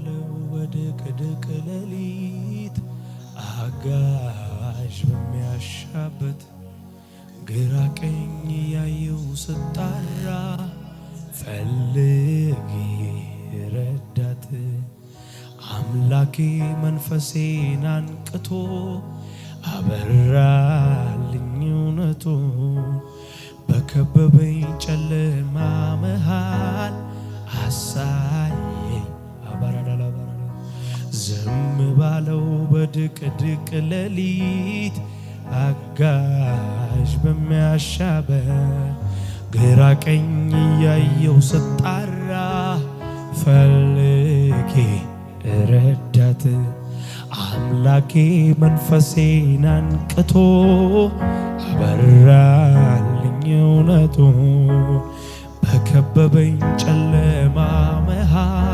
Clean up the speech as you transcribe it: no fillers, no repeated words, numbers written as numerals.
ባለው በድቅድቅ ሌሊት አጋዥ በሚያሻበት ግራ ቀኝ ያየው ስጣራ ፈልጌ ረዳት አምላኬ መንፈሴን አንቅቶ አበራልኝ እውነቱን በከበበኝ ጨለማ መሃል አሳየኝ አባራዳላባራ ዝም ባለው በድቅድቅ ሌሊት አጋዥ በሚያሻበት ግራ ቀኝ ያየው ስጣራ ፈልጌ ረዳት አምላኬ መንፈሴን አንቅቶ አበራልኝ እውነቱን በከበበኝ ጨለማ መሃል